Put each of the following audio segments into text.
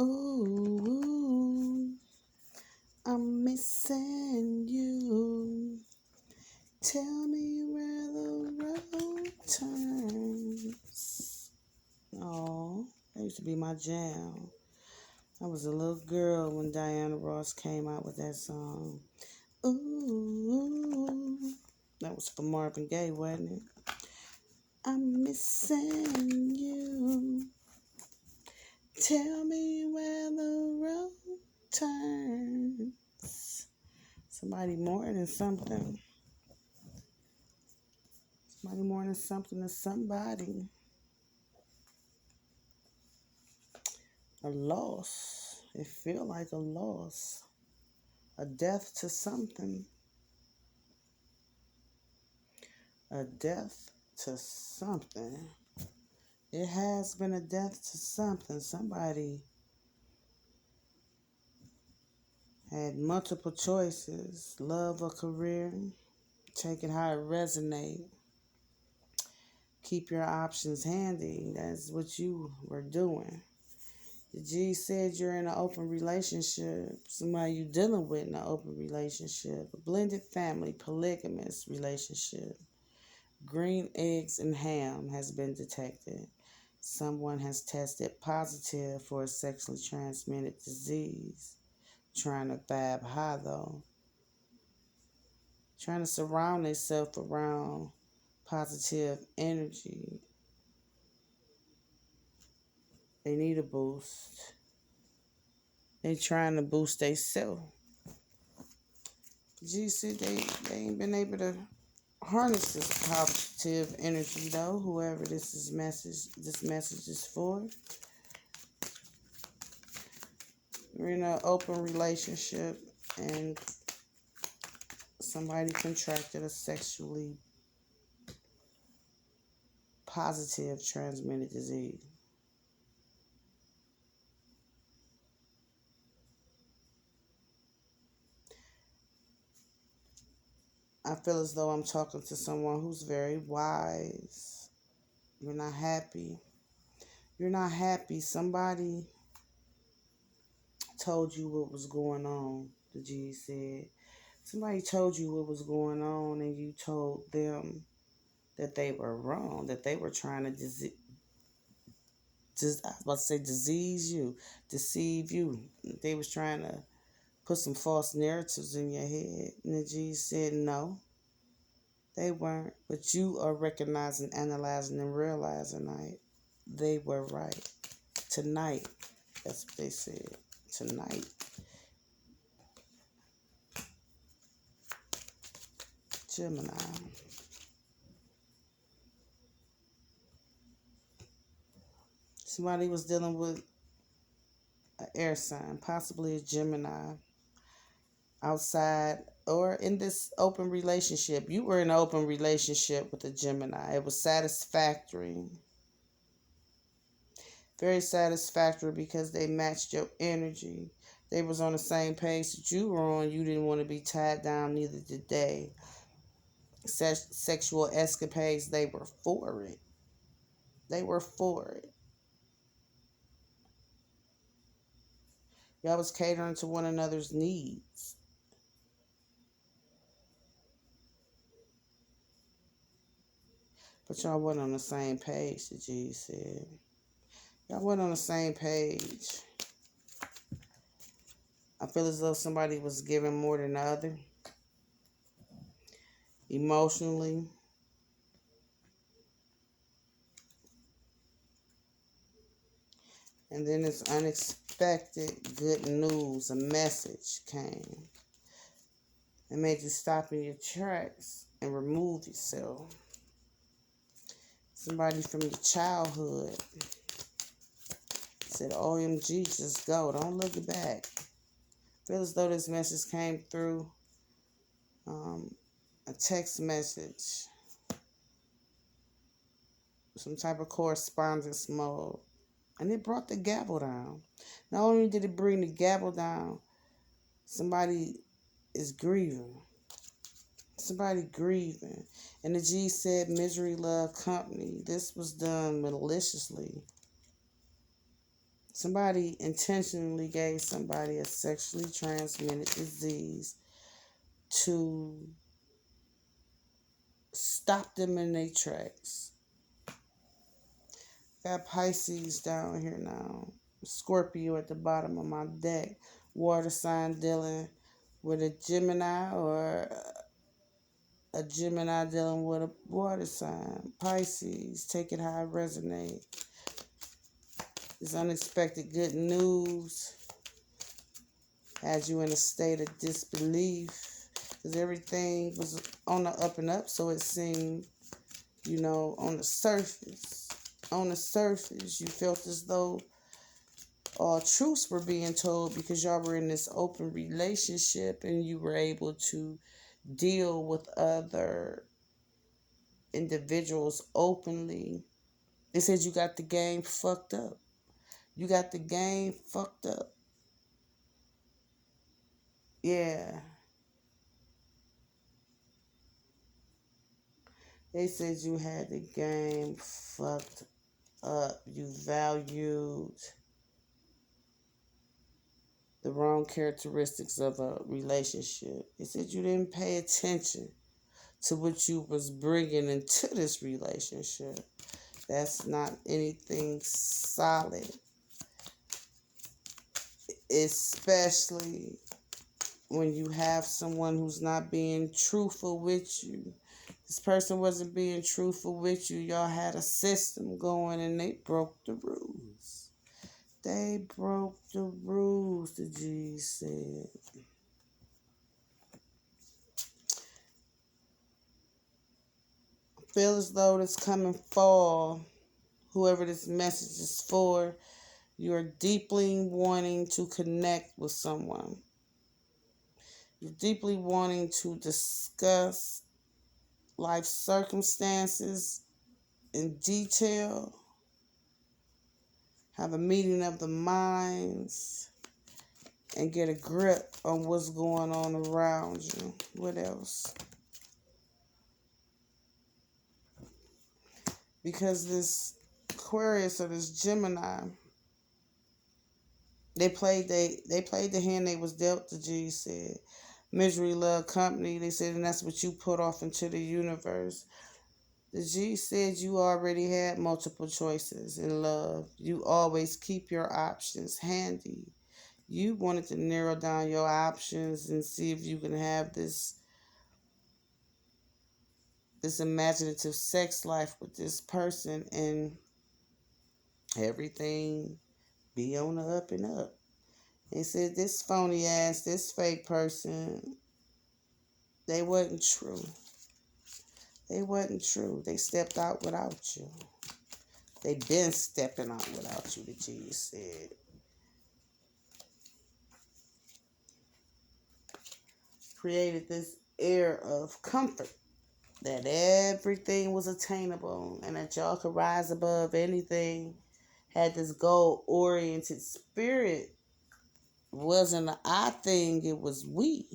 Ooh, I'm missing you. Tell me where the road turns. Oh, that used to be my jam. I was a little girl when Diana Ross came out with that song. Ooh, that was for Marvin Gaye, wasn't it? I'm missing you. Tell me where the road turns. Somebody more than something. Somebody more than something to somebody. A loss. It feel like a loss. A death to something. A death to something. It has been a death to something. Somebody had multiple choices. Love or career. Take it how it resonates. Keep your options handy. That's what you were doing. The G said you're in an open relationship. Somebody you dealing with in an open relationship. A blended family, polygamous relationship. Green eggs and ham has been detected. Someone has tested positive for a sexually transmitted disease. Trying to fab high though. Trying to surround themselves around positive energy. They need a boost. They trying to boost themselves. G said they ain't been able to harness this positive energy though. Whoever this message is for. We're in an open relationship and somebody contracted a sexually positive transmitted disease. I feel as though I'm talking to someone who's very wise. You're not happy. You're not happy. Somebody told you what was going on, the G said. Somebody told you what was going on and you told them that they were wrong, that they were trying to I was about to say deceive you. They was trying to put some false narratives in your head. And the G said no, they weren't. But you are recognizing, analyzing, and realizing that they were right. Tonight, that's what they said. Tonight. Gemini. Somebody was dealing with an air sign, possibly a Gemini, outside or in this open relationship. You were in an open relationship with a Gemini. It was satisfactory. Very satisfactory because they matched your energy. They was on the same page that you were on. You didn't want to be tied down, neither did they. Sexual escapades, they were for it. They were for it. Y'all was catering to one another's needs. But y'all wasn't on the same page, the G said. Y'all wasn't on the same page. I feel as though somebody was giving more than the other. Emotionally. And then this unexpected good news, a message came. It made you stop in your tracks and remove yourself. Somebody from your childhood said, OMG, just go. Don't look back. Feel as though this message came through a text message, some type of correspondence mode. And it brought the gavel down. Not only did it bring the gavel down, somebody is grieving. Somebody grieving. And the G said, misery love company. This was done maliciously. Somebody intentionally gave somebody a sexually transmitted disease to stop them in their tracks. Got Pisces down here now. Scorpio at the bottom of my deck. Water sign dealing with a Gemini, or a Gemini dealing with a water sign. Pisces, take it how it resonates. This unexpected good news has you in a state of disbelief, because everything was on the up and up, so it seemed, on the surface. On the surface, you felt as though all truths were being told because y'all were in this open relationship and you were able to deal with other individuals openly. They said you got the game fucked up. You got the game fucked up. Yeah. They said you had the game fucked up. You valued the wrong characteristics of a relationship. They said you didn't pay attention to what you was bringing into this relationship. That's not anything solid, especially when you have someone who's not being truthful with you. This person wasn't being truthful with you. Y'all had a system going and they broke the rules. They broke the rules, the G said. Feel as though this coming fall, whoever this message is for, you're deeply wanting to connect with someone. You're deeply wanting to discuss life circumstances in detail. Have a meeting of the minds and get a grip on what's going on around you. What else? Because this Aquarius or this Gemini, they played the hand they was dealt, the G said. Misery, love, company, they said, and that's what you put off into the universe. The G said you already had multiple choices in love. You always keep your options handy. You wanted to narrow down your options and see if you can have this imaginative sex life with this person and everything be on the up and up. They said this phony ass, this fake person, they wasn't true. They wasn't true. They stepped out without you. They been stepping out without you, the G said. Created this air of comfort that everything was attainable and that y'all could rise above anything. Had this goal-oriented spirit. Wasn't an I thing, it was we.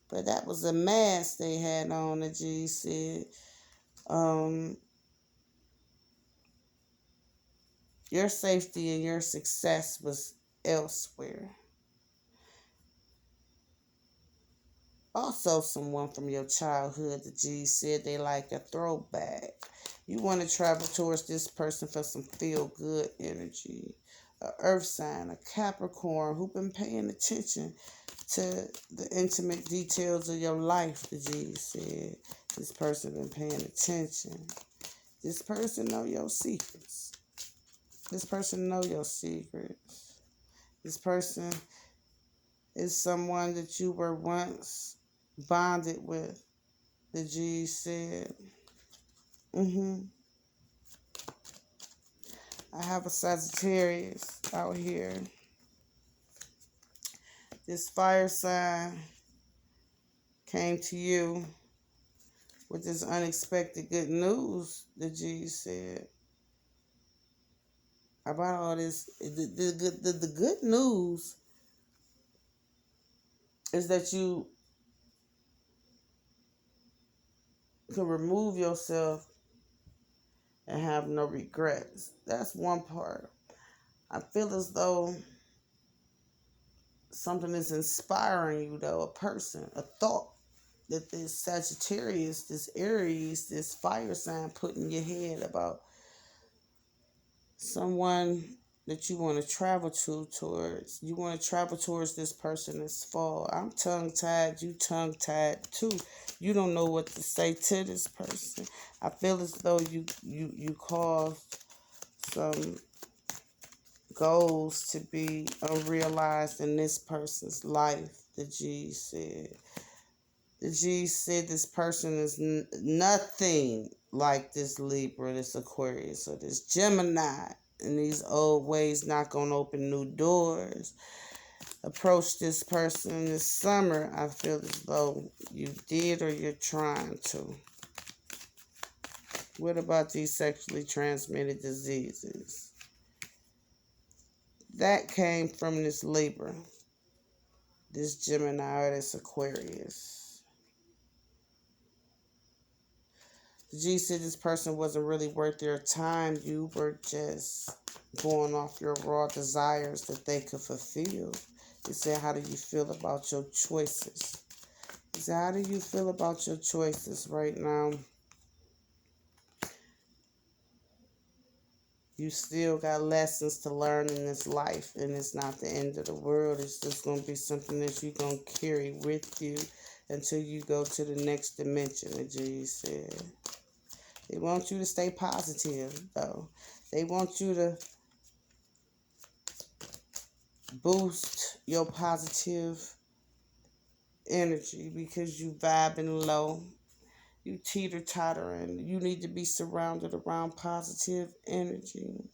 But that was a mask they had on, the G said. Your safety and your success was elsewhere. Also, someone from your childhood, the G said, they like a throwback. You want to travel towards this person for some feel-good energy. A earth sign, a Capricorn who been paying attention to the intimate details of your life, the G said. This person been paying attention. This person know your secrets. This person know your secrets. This person is someone that you were once bonded with, the G said. I have a Sagittarius out here. This fire sign came to you with this unexpected good news, the G said. About all this, the good news is that you can remove yourself and have no regrets. That's one part. I feel as though something is inspiring you, though, a person, a thought that this Sagittarius, this Aries, this fire sign put in your head about someone that you want to travel towards. You want to travel towards this person this fall. I'm tongue tied, you tongue tied too. You don't know what to say to this person. I feel as though you caused some goals to be unrealized in this person's life. The G said. The G said this person is nothing like this Libra, this Aquarius, or this Gemini. And these old ways not going to open new doors. Approach this person this summer. I feel as though you did or you're trying to. What about these sexually transmitted diseases? That came from this Libra, this Gemini, or this Aquarius. The G said this person wasn't really worth their time. You were just going off your raw desires that they could fulfill. He said, how do you feel about your choices? He said, how do you feel about your choices right now? You still got lessons to learn in this life, and it's not the end of the world. It's just going to be something that you're going to carry with you until you go to the next dimension, the G said. They want you to stay positive, though. They want you to boost your positive energy because you vibing low. You teeter-tottering. You need to be surrounded around positive energy.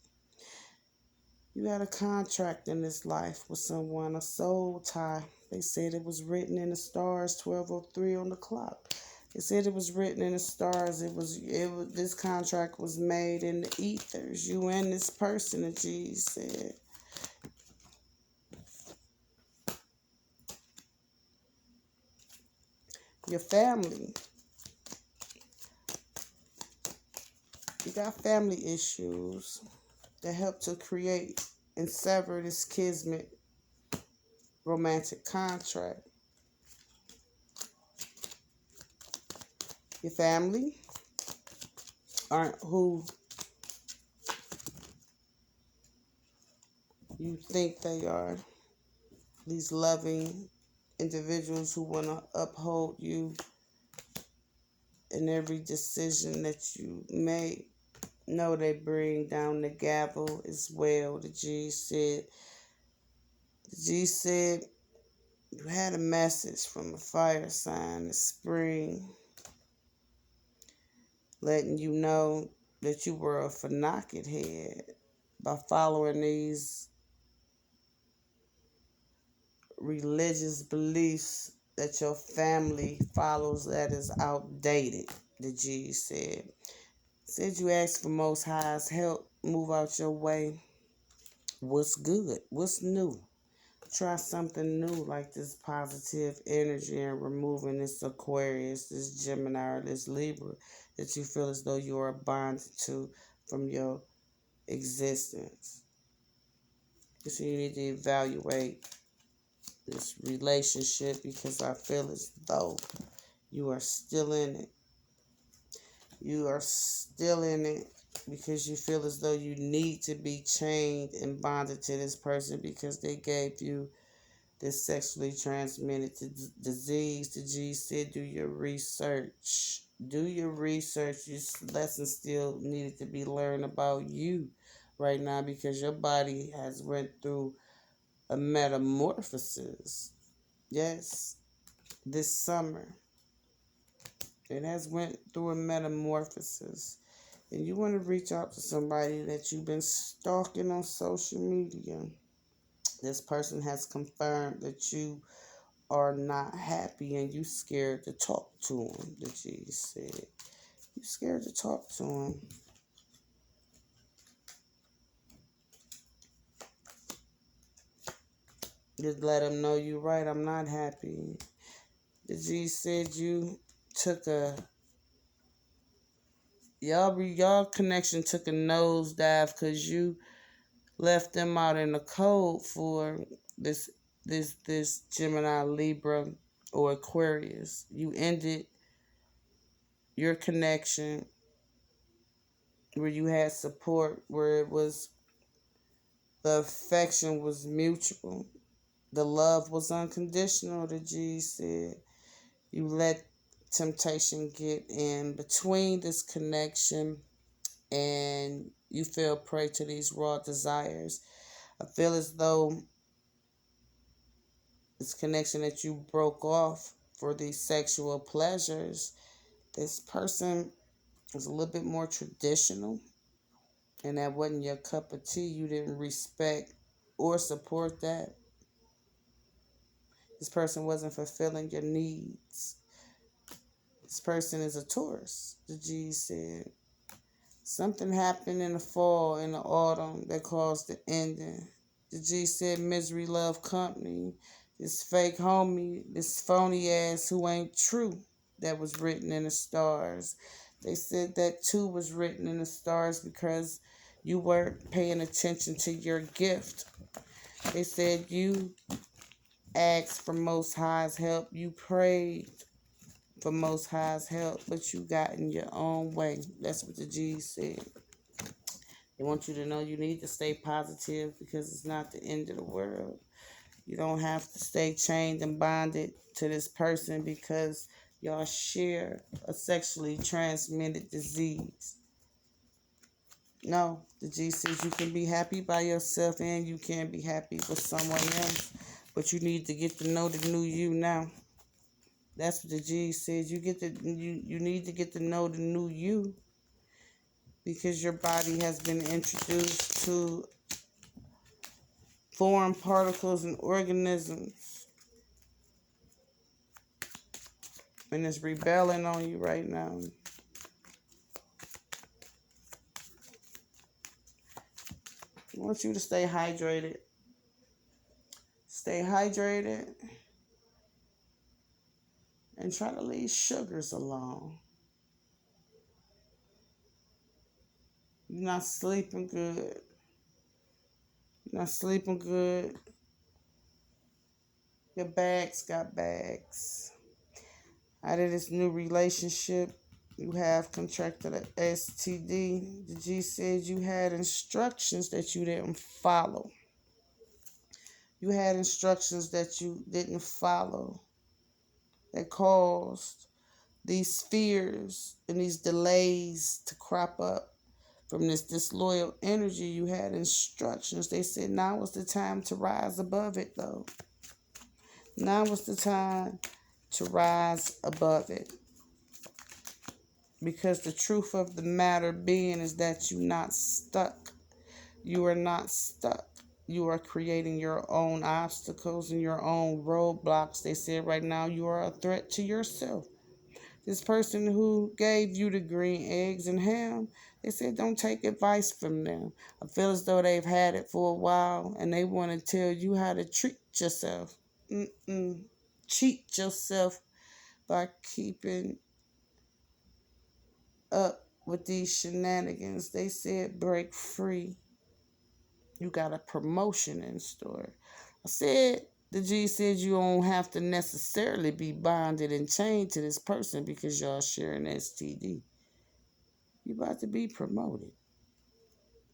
You had a contract in this life with someone, a soul tie. They said it was written in the stars, 12:03 on the clock. They said it was written in the stars. It was. This contract was made in the ethers. You and this person, the G said. Your family. You got family issues that help to create and sever this kismet romantic contract. Your family aren't who you think they are. These loving individuals who want to uphold you in every decision that you make. No, they bring down the gavel as well. The G said you had a message from a fire sign this spring letting you know that you were a knock-it head by following these religious beliefs that your family follows that is outdated, the G said. Said you asked for Most High's help, move out your way. What's good? What's new? Try something new like this positive energy and removing this Aquarius, this Gemini, or this Libra that you feel as though you are bonded to from your existence. So you need to evaluate this relationship because I feel as though you are still in it. You are still in it because you feel as though you need to be chained and bonded to this person because they gave you this sexually transmitted disease. The G said do your research. Do your research. This lesson still needed to be learned about you right now because your body has went through a metamorphosis. Yes, this summer. It has went through a metamorphosis. And you want to reach out to somebody that you've been stalking on social media. This person has confirmed that you are not happy and you scared to talk to him, the G said. You scared to talk to him. Just let him know you're right, I'm not happy. The G said you took a y'all connection took a nosedive because you left them out in the cold for this this Gemini, Libra, or Aquarius. You ended your connection where you had support, where it was the affection was mutual, the love was unconditional. The G said you let temptation get in between this connection, and you fell prey to these raw desires. I feel as though this connection that you broke off for these sexual pleasures, this person was a little bit more traditional, and that wasn't your cup of tea. You didn't respect or support that. This person wasn't fulfilling your needs. This person is a Taurus, the G said. Something happened in the fall, in the autumn, that caused the ending. The G said misery love company. This fake homie, this phony ass who ain't true, that was written in the stars. They said that too was written in the stars because you weren't paying attention to your gift. They said you asked for Most High's help. You prayed for Most High's help, but you got in your own way. That's what the G said. They want you to know you need to stay positive because it's not the end of the world. You don't have to stay chained and bonded to this person because y'all share a sexually transmitted disease. No, the G says you can be happy by yourself and you can be happy with someone else, but you need to get to know the new you now. That's what the G says. You need to get to know the new you because your body has been introduced to foreign particles and organisms, and it's rebelling on you right now. I want you to stay hydrated. Stay hydrated and try to leave sugars alone. You're not sleeping good. You're not sleeping good. Your bags got bags. Out of this new relationship, you have contracted an STD. The G said you had instructions that you didn't follow. You had instructions that you didn't follow that caused these fears and these delays to crop up from this disloyal energy. You had instructions. They said now was the time to rise above it, though. Now was the time to rise above it. Because the truth of the matter being is that you're not stuck. You are not stuck. You are creating your own obstacles and your own roadblocks. They said right now you are a threat to yourself. This person who gave you the green eggs and ham, they said don't take advice from them. I feel as though they've had it for a while and they want to tell you how to treat yourself. Cheat yourself by keeping up with these shenanigans. They said break free. You got a promotion in store. I said, the G said you don't have to necessarily be bonded and chained to this person because y'all sharing STD. You about to be promoted.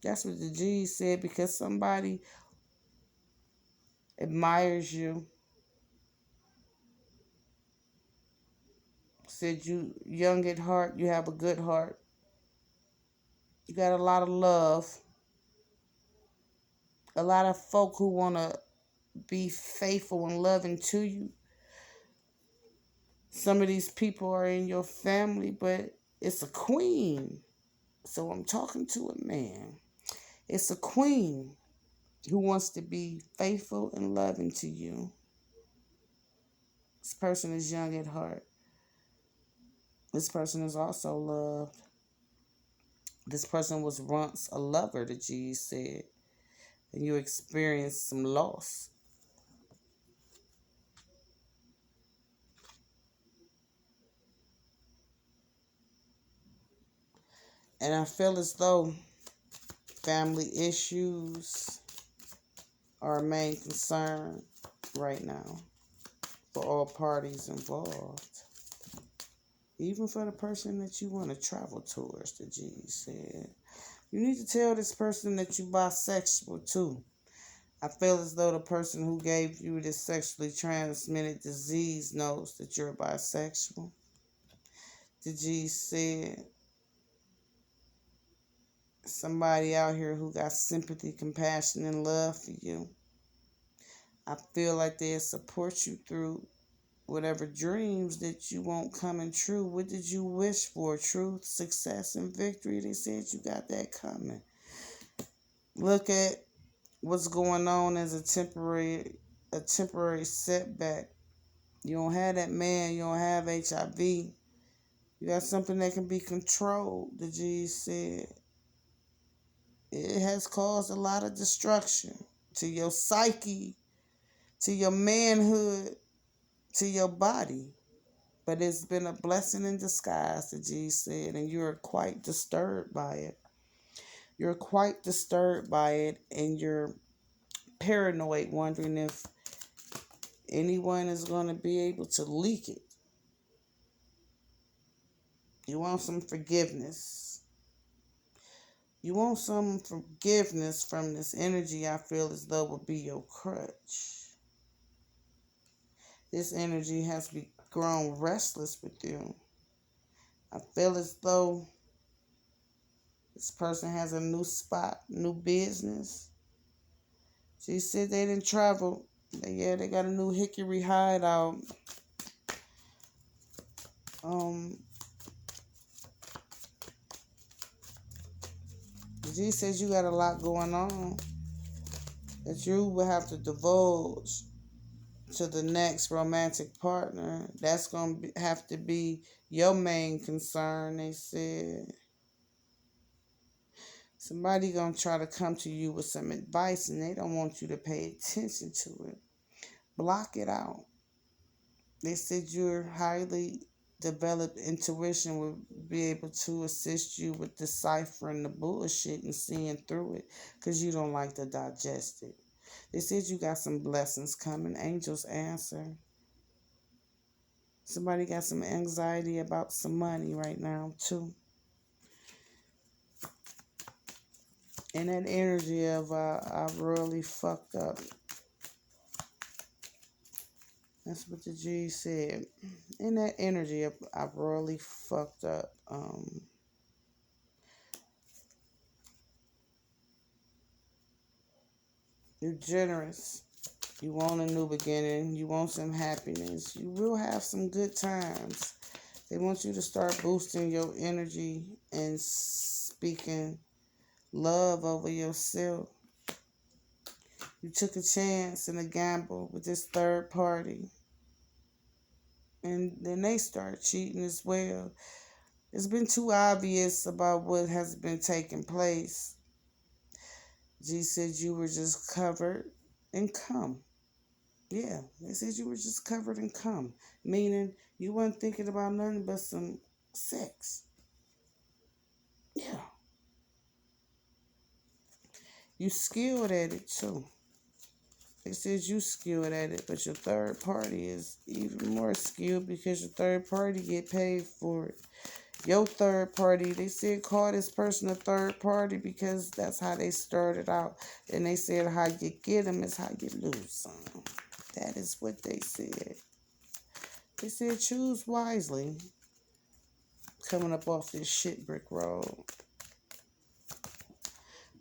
That's what the G said because somebody admires you. Said you young at heart, you have a good heart. You got a lot of love. A lot of folk who want to be faithful and loving to you. Some of these people are in your family, but it's a queen. So I'm talking to a man. It's a queen who wants to be faithful and loving to you. This person is young at heart. This person is also loved. This person was once a lover, the G said, and you experienced some loss. And I feel as though Family issues are a main concern right now for all parties involved. Even for the person that you want to travel towards, the G said. You need to tell this person that you're bisexual too. I feel as though the person who gave you this sexually transmitted disease knows that you're bisexual. The G said, somebody out here who got sympathy, compassion, and love for you. I feel like they'll support you through whatever dreams that you want coming true. What did you wish for? Truth, success, and victory. They said you got that coming. Look at what's going on as a temporary setback. You don't have that man, you don't have HIV. You got something that can be controlled, the G said. It has caused a lot of destruction to your psyche, to your manhood, to your body. But it's been a blessing in disguise, the G said, and you're quite disturbed by it. You're quite disturbed by it, and you're paranoid, wondering if anyone is going to be able to leak it. You want some forgiveness. You want some forgiveness from this energy I feel as though would be your crutch. This energy has grown restless with you. I feel as though this person has a new spot, new business. She said they didn't travel. They got a new hickory hideout. G says you got a lot going on that you will have to divulge to the next romantic partner. That's going to have to be your main concern, they said. Somebody going to try to come to you with some advice and they don't want you to pay attention to it. Block it out. They said your highly developed intuition will be able to assist you with deciphering the bullshit and seeing through it because you don't like to digest it. They said you got some blessings coming. Angels answer. Somebody got some anxiety about some money right now, too. And that energy of I've really fucked up. That's what the G said. In that energy of I've really fucked up. You're generous. You want a new beginning. You want some happiness. You will have some good times. They want you to start boosting your energy and speaking love over yourself. You took a chance and a gamble with this third party. And then they start cheating as well. It's been too obvious about what has been taking place. G said you were just covered in cum. Yeah, they said you were just covered in cum. Meaning you weren't thinking about nothing but some sex. Yeah. You skilled at it too. They said you skilled at it, but your third party is even more skilled because your third party get paid for it. Your third party, they said call this person a third party because that's how they started out. And they said how you get them is how you lose them. That is what they said. They said choose wisely. Coming up off this shit brick road.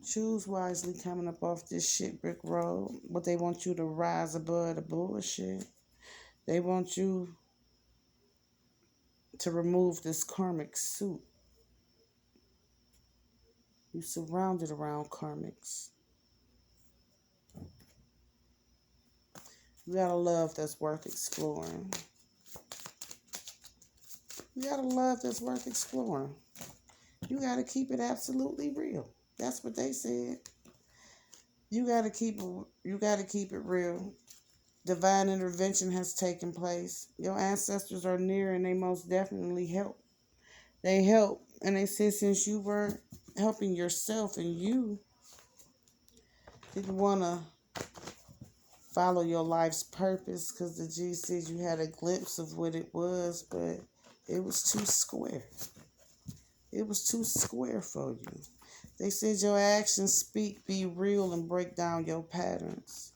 Choose wisely coming up off this shit brick road. But they want you to rise above the bullshit. They want you to remove this karmic suit. You surrounded around karmics. You got a love that's worth exploring. You got a love that's worth exploring. You got to keep it absolutely real. That's what they said. You got to keep it real. Divine intervention has taken place. Your ancestors are near and they most definitely help. They help. And they said since you weren't helping yourself and you Didn't want to follow your life's purpose because the G said you had a glimpse of what it was, but it was too square. It was too square for you. They said your actions speak, be real, and break down your patterns.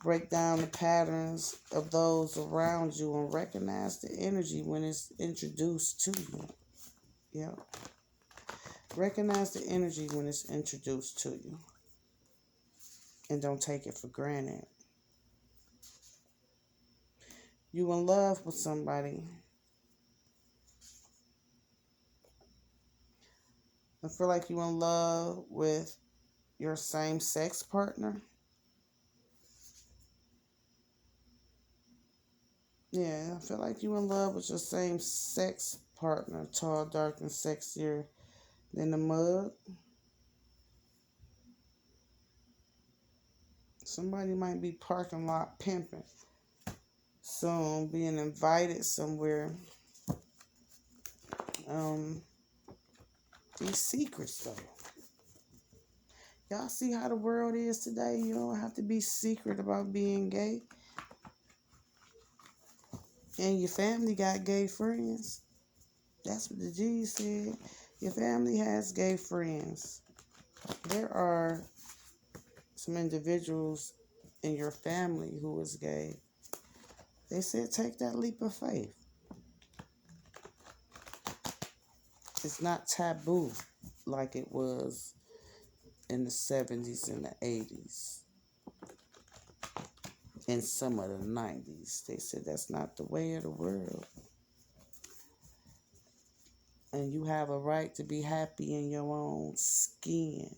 Break down the patterns of those around you and recognize the energy when it's introduced to you. Yeah. Recognize the energy when it's introduced to you. And don't take it for granted. You in love with somebody. I feel like you in love with your same sex partner. Yeah, I feel like you in love with your same sex partner, tall, dark, and sexier than the mug. Somebody might be parking lot pimping soon, being invited somewhere. These secrets though. Y'all see how the world is today? You don't have to be secret about being gay. And your family got gay friends. That's what the G said. Your family has gay friends. There are some individuals in your family who is gay. They said take that leap of faith. It's not taboo like it was in the 70s and the 80s. And some of the 90s. They said that's not the way of the world. And you have a right to be happy in your own skin.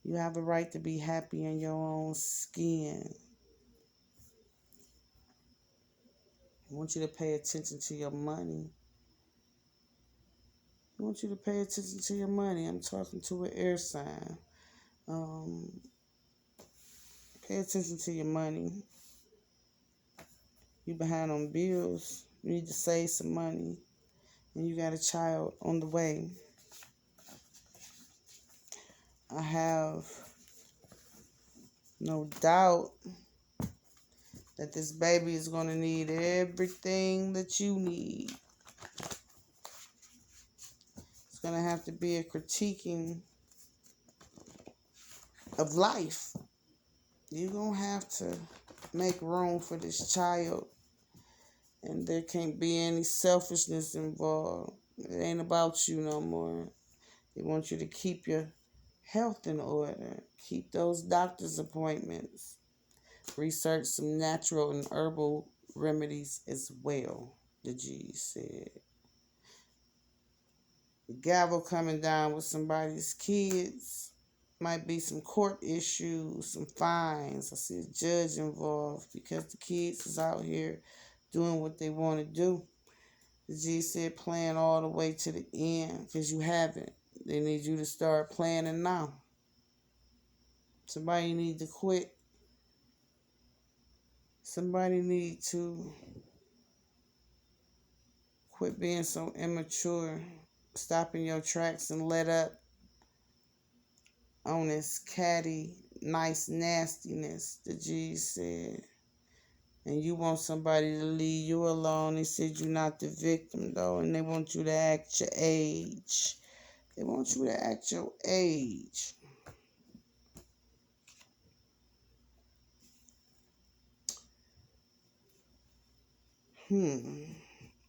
You have a right to be happy in your own skin. I want you to pay attention to your money. I want you to pay attention to your money. I'm talking to an air sign. Pay attention to your money. You behind on bills. You need to save some money. And you got a child on the way. I have no doubt that this baby is going to need everything that you need. It's going to have to be a critiquing of life. You're going to have to make room for this child. And there can't be any selfishness involved. It ain't about you no more. They want you to keep your health in order. Keep those doctor's appointments. Research some natural and herbal remedies as well, the G said. The gavel coming down with somebody's kids. Might be some court issues, some fines. I see a judge involved because the kids is out here doing what they want to do. The G said plan all the way to the end because you haven't. They need you to start planning now. Somebody need to quit. Somebody need to quit being so immature. Stop in your tracks and let up on this catty, nice nastiness, the G said. And you want somebody to leave you alone. They said you're not the victim, though, and they want you to act your age. They want you to act your age.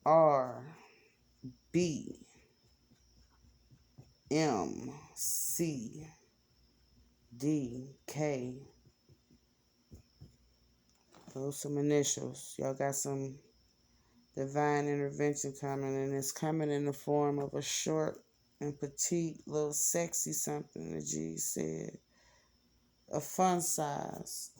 R B M C D K. Those some initials. Y'all got some divine intervention coming, and it's coming in the form of a short and petite, little sexy something, the G said. A fun size.